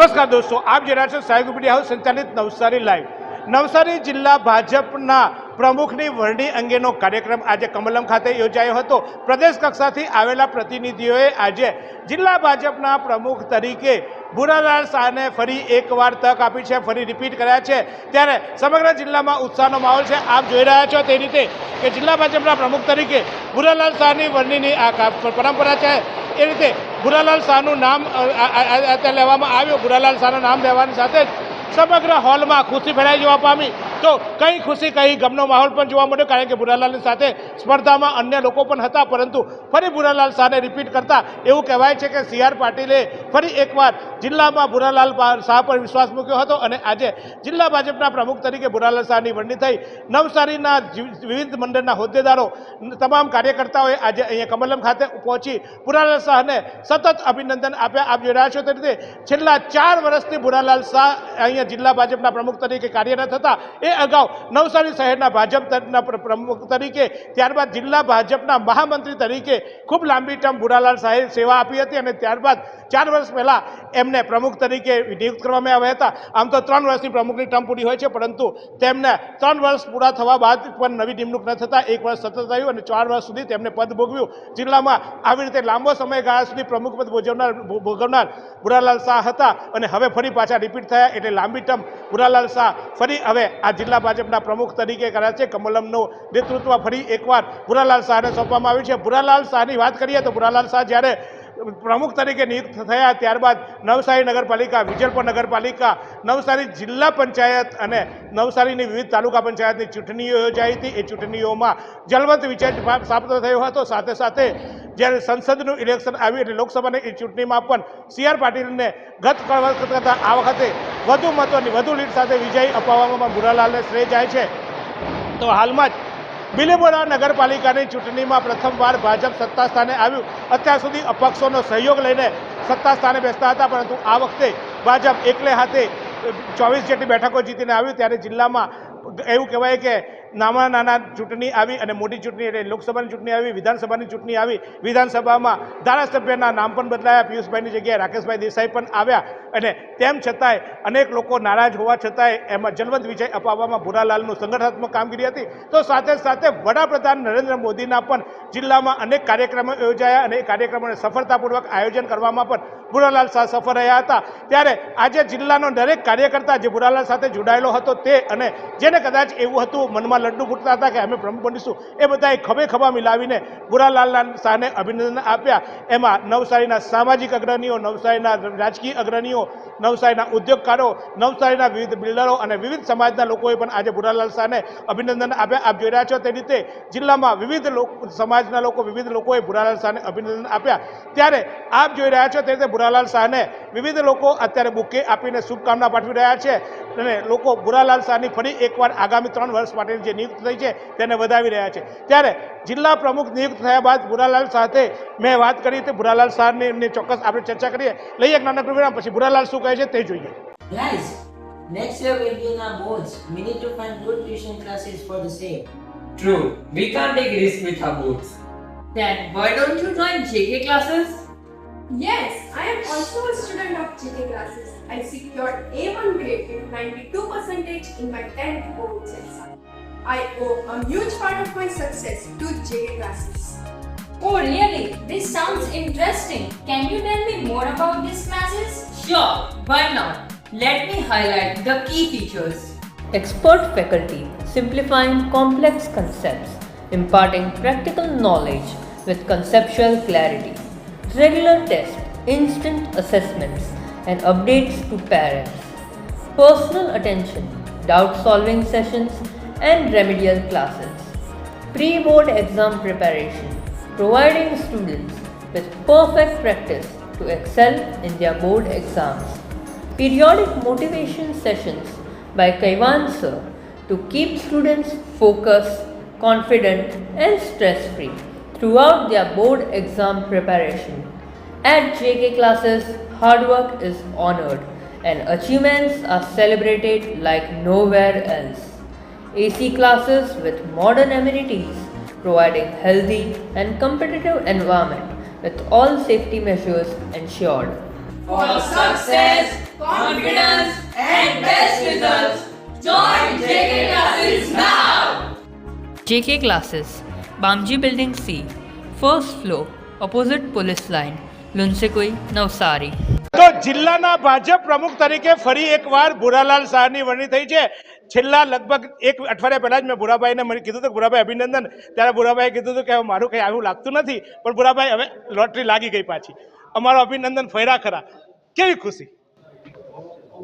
નમસ્કાર દોસ્તો, આપ જોઈ રહ્યા છો સાહેબ મીડિયા હાઉસ સંચાલિત નવસારી લાઈવ. નવસારી જિલ્લા ભાજપના પ્રમુખની વરણી અંગેનો કાર્યક્રમ આજે કમલમ ખાતે યોજાયો હતો. પ્રદેશ કક્ષાથી આવેલા પ્રતિનિધિઓએ આજે જિલ્લા ભાજપના પ્રમુખ તરીકે ભૂરાલાલ શાહને ફરી એકવાર તક આપી છે, ફરી રિપીટ કર્યા છે. ત્યારે સમગ્ર જિલ્લામાં ઉત્સાહનો માહોલ છે. આપ જોઈ રહ્યા છો તે રીતે કે જિલ્લા ભાજપના પ્રમુખ તરીકે ભૂરાલાલ શાહની વરણીની આ પરંપરા છે. એ રીતે ભૂરાલાલ શાહનું નામ અત્યારે લેવામાં આવ્યું. ભૂરાલાલ શાહનું નામ લેવાની સાથે જ સમગ્ર હોલમાં ખુશી ફેલાઈ જવા પામી. તો કઈ ખુશી કઈ ગમનો માહોલ પણ જોવા મળ્યો, કારણ કે ભૂરાલાલની સાથે સ્પર્ધામાં અન્ય લોકો પણ હતા, પરંતુ ફરી ભૂરાલાલ શાહને રિપીટ કરતા એવું કહેવાય છે કે સી આર પાટીલે ફરી એકવાર જિલ્લામાં ભૂરાલાલ શાહ પર વિશ્વાસ મૂક્યો હતો અને આજે જિલ્લા ભાજપના પ્રમુખ તરીકે ભૂરાલાલ શાહની વરણી થઈ. નવસારીના વિવિધ મંડળના હોદ્દેદારો, તમામ કાર્યકર્તાઓએ આજે અહીંયા કમલમ ખાતે પહોંચી ભૂરાલાલ શાહને સતત અભિનંદન આપ્યા. આપ જોઈ રહ્યા છો તે રીતે છેલ્લા 4 વર્ષથી ભૂરાલાલ શાહ અહીંયા જિલ્લા ભાજપના પ્રમુખ તરીકે કાર્યરત હતા. એ અગાઉ નવસારી શહેરના ભાજપના પ્રમુખ તરીકે, ત્યારબાદ જિલ્લા ભાજપના મહામંત્રી તરીકે ખૂબ લાંબી ટર્મ ભૂરાલાલ શાહે સેવા આપી હતી અને ત્યારબાદ 4 વર્ષ પહેલાં એમને પ્રમુખ તરીકે નિયુક્ત કરવામાં આવ્યા હતા. આમ તો 3 વર્ષની પ્રમુખની ટર્મ પૂરી હોય છે, પરંતુ તેમને 3 વર્ષ પૂરા થવા બાદ પણ નવી નિમણૂક ન થતાં 1 વર્ષ સતત રહ્યું અને 4 વર્ષ સુધી તેમને પદ ભોગવ્યું. જિલ્લામાં આવી રીતે લાંબો સમયગાળા સુધી પ્રમુખ પદ ભોગવનાર ભૂરાલાલ શાહ હતા અને હવે ફરી પાછા રિપીટ થયા. એટલે લાંબી ટર્મ ભૂરાલાલ શાહ ફરી હવે આ જિલ્લા ભાજપના પ્રમુખ તરીકે કર્યા છે. કમલમનું નેતૃત્વ ફરી એકવાર ભૂરાલાલ શાહને સોંપવામાં આવ્યું છે. ભૂરાલાલ શાહની વાત કરીએ તો ભૂરાલાલ શાહ જ્યારે પ્રમુખ તરીકે નિયુક્ત થયા ત્યારબાદ નવસારી નગરપાલિકા, વિજલપુર નગરપાલિકા, નવસારી જિલ્લા પંચાયત અને નવસારીની વિવિધ તાલુકા પંચાયતની ચૂંટણીઓ યોજાઈ હતી. એ ચૂંટણીઓમાં જલવંત વિજય પ્રાપ્ત થયો હતો. સાથે સાથે જ્યારે સંસદનું ઇલેક્શન આવ્યું એટલે લોકસભાની ચૂંટણીમાં પણ સી આર પાટીલને ગત વખત કરતાં આ વખતે વધુ મતોની વધુ લીડ સાથે વિજય અપાવવામાં ભૂરાલાલને શ્રેય જાય છે. તો હાલમાં જ બિલીમોરા નગરપાલિકાની ચૂંટણીમાં પ્રથમવાર ભાજપ સત્તા સ્થાને આવ્યું. અત્યાર સુધી અપક્ષોનો સહયોગ લઈને સત્તા સ્થાને બેસતા હતા, પરંતુ આ વખતે ભાજપ એકલે હાથે 24 જેટલી બેઠકો જીતીને આવ્યું. ત્યારે જિલ્લામાં એવું કહેવાય કે નાના ચૂંટણી આવી અને મોટી ચૂંટણી એટલે લોકસભાની ચૂંટણી આવી, વિધાનસભાની ચૂંટણી આવી. વિધાનસભામાં ધારાસભ્યના નામ પણ બદલાયા. પિયુષભાઈની જગ્યાએ રાકેશભાઈ દેસાઈ પણ આવ્યા અને તેમ છતાંય અનેક લોકો નારાજ હોવા છતાંય એમાં જલવંત વિજય અપાવવામાં ભૂરાલાલનું સંગઠનાત્મક કામગીરી હતી. તો સાથે સાથે વડાપ્રધાન નરેન્દ્ર મોદીના પણ જિલ્લામાં અનેક કાર્યક્રમો યોજાયા અને એ કાર્યક્રમોને સફળતાપૂર્વક આયોજન કરવામાં પણ ભૂરાલાલ શાહ સફળ રહ્યા હતા. ત્યારે આજે જિલ્લાનો દરેક કાર્યકર્તા જે ભૂરાલાલ સાથે જોડાયેલો હતો તે અને જેને કદાચ એવું હતું, મનમાં લડ્ડુ ફૂટતા હતા કે અમે પ્રમુખ બનીશું, એ બધાએ ખભે ખભા મિલાવીને ભૂરાલાલ શાહને અભિનંદન આપ્યા. એમાં નવસારીના સામાજિક અગ્રણીઓ, નવસારીના રાજકીય અગ્રણીઓ, નવસારીના ઉદ્યોગકારો, નવસારીના વિવિધ બિલ્ડરો અને વિવિધ સમાજના લોકોએ પણ આજે ભૂરાલાલ શાહને અભિનંદન આપ્યા. આપ જોઈ રહ્યા છો તે રીતે જિલ્લામાં વિવિધ સમાજના લોકો, વિવિધ લોકોએ ભૂરાલાલ શાહને અભિનંદન આપ્યા. ત્યારે આપ જોઈ રહ્યા છો તે રીતે ભૂરાલાલ શાહને વિવિધ લોકો અત્યારે બુકે આપીને શુભકામના પાઠવી રહ્યા છે અને લોકો ભૂરાલાલ શાહની ફરી એકવાર આગામી 3 વર્ષ માટેની જે નિયુક્ત થઈ છે તેને વધાવી રહ્યા છે. ત્યારે જિલ્લા પ્રમુખ નિયુક્ત થયા બાદ ભૂરાલાલ સાથે મેં વાત કરી હતી. ભૂરાલાલ શાહની ચોક્કસ આપણે ચર્ચા કરીએ. લઈએ એક નાનકડું વિરામ, પછી ભૂરાલાલ શું કહે છે તે જોઈએ. Guys, next year will be in our boards. We need to find good tuition classes for the same. True, we can't take risks with our books. Then why don't you join JK classes? Yes, I am also a student of JK classes. I secured A1 grade with 92% in my 10th boards exam. I owe a huge part of my success to JK classes. Oh really? This sounds interesting. Can you tell me more about these classes? Sure, why not? Let me highlight the key features. Expert faculty simplifying complex concepts, imparting practical knowledge with conceptual clarity, regular tests, instant assessments, and updates to parents, personal attention, doubt solving sessions, and remedial classes, pre-board exam preparation, providing students with perfect practice to excel in their board exams, periodic motivation sessions by Kaivan sir to keep students focused, confident, and stress-free throughout their board exam preparation. At JK classes, hard work is honored and achievements are celebrated like nowhere else. AC classes with modern amenities, providing healthy and competitive environment with all safety measures ensured. For success, confidence and best results. Join JK Classes now. JK Classes, Bamji Building C, first floor, opposite police line, Lunsegui, Navsari. તો જિલ્લાના ભાજપ પ્રમુખ તરીકે ફરી એકવાર ભૂરાલાલ શાહની વરણી થઈ છે. છેલ્લા લગભગ એક અઠવાડિયા પહેલા જ મેં ભૂરાભાઈને મને કીધું હતું ભૂરાભાઈ અભિનંદન, ત્યારે ભૂરાભાઈએ કીધું હતું કે હવે મારું કંઈ આવું લાગતું નથી, પણ ભૂરાભાઈ હવે લોટરી લાગી ગઈ પાછી. અમારો અભિનંદન ફર્યા ખરા, કેવી ખુશી?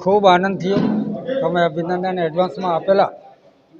ખૂબ આનંદ થયો. તમે અભિનંદન એડવાન્સમાં આપેલા,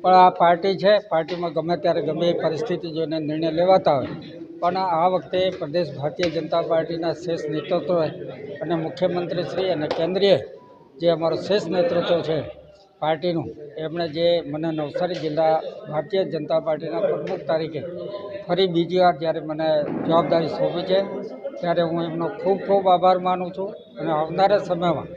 પણ આ પાર્ટી છે, પાર્ટીમાં ગમે ત્યારે ગમે એ પરિસ્થિતિ જોઈને નિર્ણય લેવાતા હોય, પણ આ વખતે પ્રદેશ ભારતીય જનતા પાર્ટીના શ્રેષ્ઠ નેતૃત્વ અને મુખ્યમંત્રીશ્રી અને કેન્દ્રીય જે અમારું શ્રેષ્ઠ નેતૃત્વ છે પાર્ટીનું, એમણે જે મને નવસારી જિલ્લા ભારતીય જનતા પાર્ટીના પ્રમુખ તરીકે ફરી બીજી વાર જ્યારે મને જવાબદારી સોંપી છે, ત્યારે હું એમનો ખૂબ ખૂબ આભાર માનું છું. અને આવનારા સમયમાં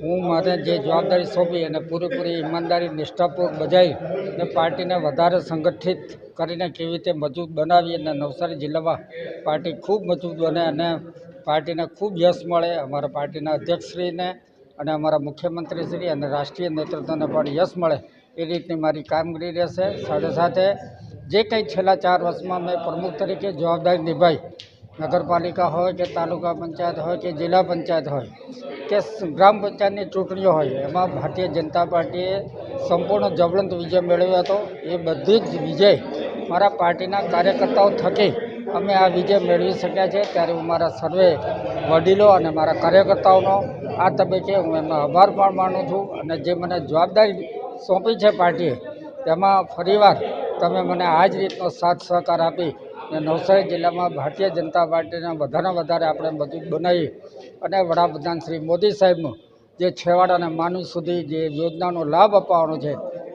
હું મારે જે જવાબદારી સોંપી અને પૂરેપૂરી ઈમાનદારી નિષ્ઠાપૂર્વક બજાવી અને પાર્ટીને વધારે સંગઠિત કરીને કેવી રીતે મજબૂત બનાવી અને નવસારી જિલ્લામાં પાર્ટી ખૂબ મજબૂત બને અને પાર્ટીને ખૂબ યશ મળે, અમારા પાર્ટીના અધ્યક્ષશ્રીને અને અમારા મુખ્યમંત્રીશ્રી અને રાષ્ટ્રીય નેતૃત્વને પણ યશ મળે એ રીતની મારી કામગીરી રહેશે. સાથે સાથે જે કંઈ છેલ્લા 4 વર્ષમાં મેં પ્રમુખ તરીકે જવાબદારી નિભાવી, નગરપાલિકા હોય કે તાલુકા પંચાયત હોય કે જિલ્લા પંચાયત હોય કે ગ્રામ પંચાયતની ચૂંટણીઓ હોય, એમાં ભારતીય જનતા પાર્ટીએ સંપૂર્ણ જ્વલંત વિજય મેળવ્યો હતો. એ બધી જ વિજય મારા પાર્ટીના કાર્યકર્તાઓ થકી અમે આ વિજય મેળવી શક્યા છે. ત્યારે હું મારા સર્વે વડીલો અને મારા કાર્યકર્તાઓનો આ તબક્કે હું એમનો આભાર પણ માનું છું. અને જે મને જવાબદારી સોંપી છે પાર્ટીએ, તેમાં ફરીવાર તમે મને આ જ રીતનો સાથ સહકાર આપી અને નવસારી જિલ્લામાં ભારતીય જનતા પાર્ટીને વધારે આપણે મજબૂત બનાવી અને વડાપ્રધાન શ્રી મોદી સાહેબનું જે છેવાડાના માનવી સુધી જે યોજનાનો લાભ અપાવવાનો છે,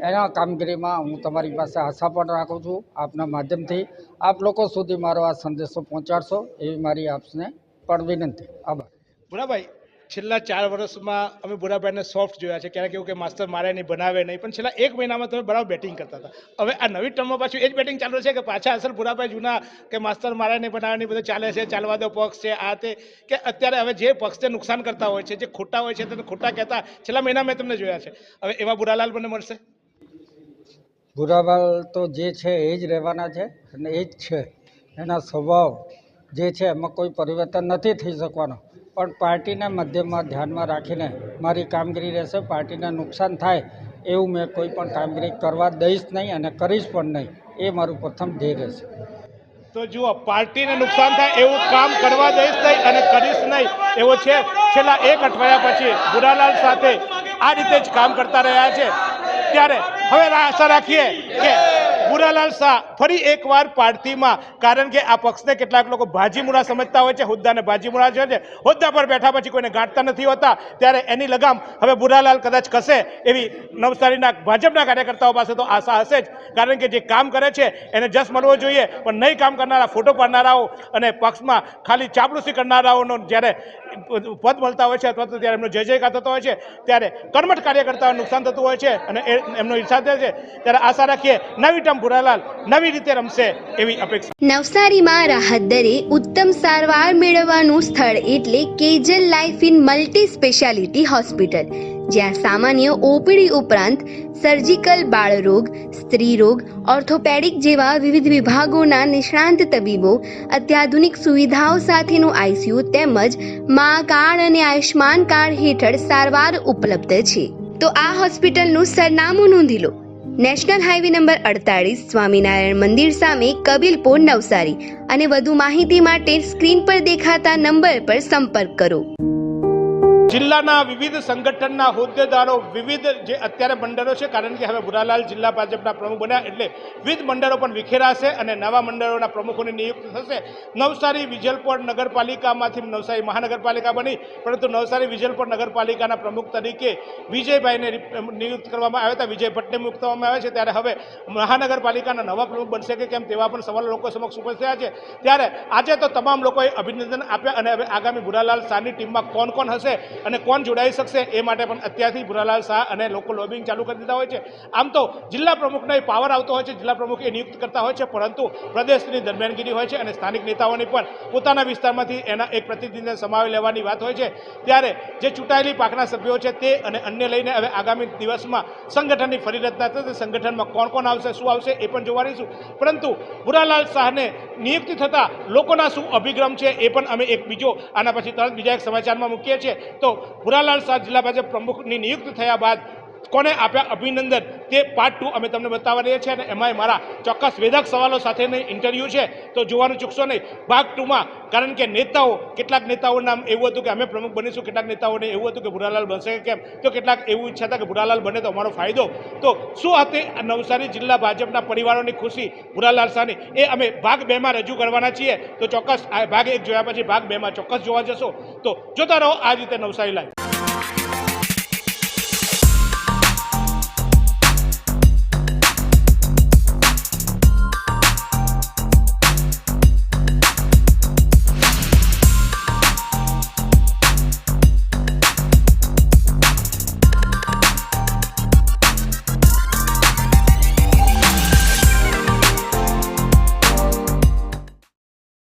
એના કામગીરીમાં હું તમારી પાસે આશા પણ રાખું છું. આપના માધ્યમથી આપ લોકો સુધી મારો આ સંદેશો પહોંચાડશો એવી મારી આપને પણ વિનંતી. આભાર. ભૂરાભાઈ, છેલ્લા 4 વર્ષમાં અમે ભૂરાભાઈને સોફ્ટ જોયા છે, ક્યારેક એવું કે માસ્તર મારે નહીં, બનાવે નહીં, પણ છેલ્લા 1 મહિનામાં તમે બરાબર બેટિંગ કરતા હતા. હવે આ નવી ટર્મમાં પાછું એ જ બેટિંગ ચાલુ છે કે પાછા અસલ ભૂરાભાઈ જૂના કે માસ્તર મારે નહીં, બનાવે નહીં, બધું ચાલે છે, ચાલવા દો પક્ષ છે આ તે, કે અત્યારે હવે જે પક્ષને નુકસાન કરતા હોય છે, જે ખોટા હોય છે તેને ખોટા કહેતા છેલ્લા મહિના મેં તમને જોયા છે, હવે એવા ભૂરાલાલ મને મળશે? ભૂરાલાલ તો જે છે એ જ રહેવાના છે અને એ જ છે. એના સ્વભાવ જે છે એમાં કોઈ પરિવર્તન નથી થઈ શકવાનો, પણ પાર્ટીના માધ્યમમાં ધ્યાનમાં રાખીને મારી કામગીરી રહેશે. પાર્ટીને નુકસાન થાય એવું મેં કોઈ પણ કામગીરી કરવા દઈશ નહીં અને કરીશ પણ નહીં. એ મારું પ્રથમ ધ્યેય રહેશે. તો જુઓ, પાર્ટીને નુકસાન થાય એવું કામ કરવા દઈશ નહીં અને કરીશ નહીં એવો છે. છેલ્લા 1 અઠવાડિયા પછી ભૂરાલાલ સાથે આ રીતે જ કામ કરતા રહ્યા છે. ત્યારે હવે આશા રાખીએ કે ભૂરાલાલ શાહ ફરી એકવાર પાર્ટીમાં, કારણ કે આ પક્ષને કેટલાક લોકો ભાજીમુરા સમજતા હોય છે, હોદ્દાને ભાજીમુરા છે, હોદ્દા પર બેઠા પછી કોઈને ગાંઠતા નથી હોતા, ત્યારે એની લગામ હવે ભૂરાલાલ કદાચ કસે એવી નવસારીના ભાજપના કાર્યકર્તાઓ પાસે તો આશા હશે જ. કારણ કે જે કામ કરે છે એને જશ મળવો જોઈએ, પણ નહીં કામ કરનારા, ફોટો પાડનારાઓ અને પક્ષમાં ખાલી ચાપલુસી કરનારાઓનો જ્યારે પદ મળતા હોય છે અથવા તો ત્યારે એમનો જય જયકાર થતો હોય છે, ત્યારે કર્મઠ કાર્યકર્તાઓને નુકસાન થતું હોય છે અને એમનો ઈચ્છા થાય છે. ત્યારે આશા રાખીએ નવી ટર્મ ભૂરાલાલ નવી રીતે રમશે એવી અપેક્ષા. નવસારીમાં રાહત દરે ઉત્તમ સારવાર મેળવવાનું સ્થળ એટલે કેજલ life in multi speciality hospital, જ્યાં સામાન્ય ઓપીડી ઉપરાંત સર્જિકલ, બાળરોગ, સ્ત્રીરોગ, ઓર્થોપેડિક જેવા વિવિધ વિભાગોના નિષ્ણાંત તબીબો, અત્યાધુનિક સુવિધાઓ સાથેનું આઈસીયુ તેમજ મા કાર્ડ અને આયુષ્માન કાર્ડ હેઠળ સારવાર ઉપલબ્ધ છે. તો આ હોસ્પિટલનું સરનામું નોંધી લો. નેશનલ હાઈવે નંબર 48, સ્વામિનારાયણ મંદિર સામે, કબીલપુર, નવસારી. અને વધુ માહિતી માટે સ્ક્રીન પર દેખાતા નંબર પર સંપર્ક કરો. જિલ્લાના વિવિધ સંગઠનના હોદ્દેદારો, વિવિધ જે અત્યારે મંડળો છે, કારણ કે હવે ભૂરાલાલ જિલ્લા ભાજપના પ્રમુખ બન્યા એટલે વિવિધ મંડળો પણ વિખેરાશે અને નવા મંડળોના પ્રમુખોની નિયુક્તિ થશે. નવસારી વિજલપોર નગરપાલિકામાંથી નવસારી મહાનગરપાલિકા બની, પરંતુ નવસારી વિજલપોર નગરપાલિકાના પ્રમુખ તરીકે વિજયભાઈને નિયુક્ત કરવામાં આવ્યા હતા, વિજય ભટ્ટને નિયુક્ત કરવામાં આવ્યા છે. ત્યારે હવે મહાનગરપાલિકાના નવા પ્રમુખ બનશે કે કેમ તેવા પણ સવાલ લોકો સમક્ષ ઉપસ્થિત થયા છે. ત્યારે આજે તો તમામ લોકોએ અભિનંદન આપ્યા અને હવે આગામી ભૂરાલાલ શાહની ટીમમાં કોણ કોણ હશે અને કોણ જોડાઈ શકશે એ માટે પણ અત્યારથી ભુરાલાલ શાહ અને લોકો લોબિંગ ચાલુ કરી દીધા હોય છે. આમ તો જિલ્લા પ્રમુખનો એ પાવર આવતો હોય છે, જિલ્લા પ્રમુખ એ નિયુક્ત કરતા હોય છે, પરંતુ પ્રદેશની દરમિયાનગીરી હોય છે અને સ્થાનિક નેતાઓની પણ પોતાના વિસ્તારમાંથી એના એક પ્રતિનિધિને સમાવી લેવાની વાત હોય છે. ત્યારે જે ચૂંટાયેલી પાકના સભ્યો છે તે અને અન્ય લઈને હવે આગામી દિવસમાં સંગઠનની ફરી રચના થશે. સંગઠનમાં કોણ કોણ આવશે, શું આવશે એ પણ જોવાનીશું. પરંતુ ભુરાલાલ શાહને નિયુક્તિ થતાં લોકોના શું અભિગમ છે એ પણ અમે એક બીજો આના પછી તરત બીજા એક સમાચારમાં મૂકીએ છીએ. તો ભુરાલાલ શાહ જિલ્લા ભાજપ પ્રમુખની નિયુક્ત થયા બાદ કોને આપ્યા અભિનંદન તે પાર્ટ 2 અમે તમને બતાવવા રહીએ છીએ અને એમાંય મારા ચોક્કસ વેધક સવાલો સાથેની ઇન્ટરવ્યૂ છે, તો જોવાનું ચૂકશો નહીં ભાગ 2માં. કારણ કે નેતાઓ, કેટલાક નેતાઓનું નામ એવું હતું કે અમે પ્રમુખ બનીશું, કેટલાક નેતાઓને એવું હતું કે ભુરાલાલ બનશે કે કેમ, તો કેટલાક એવું ઈચ્છા હતા કે ભુરાલાલ બને તો અમારો ફાયદો. તો શું હતી નવસારી જિલ્લા ભાજપના પરિવારોની ખુશી ભુરાલાલ શાહની, એ અમે ભાગ 2માં રજૂ કરવાના છીએ. તો ચોક્કસ આ ભાગ 1 જોયા પછી ભાગ 2માં ચોક્કસ જોવા જશો. તો જોતા રહો આ રીતે નવસારી લાઈવ.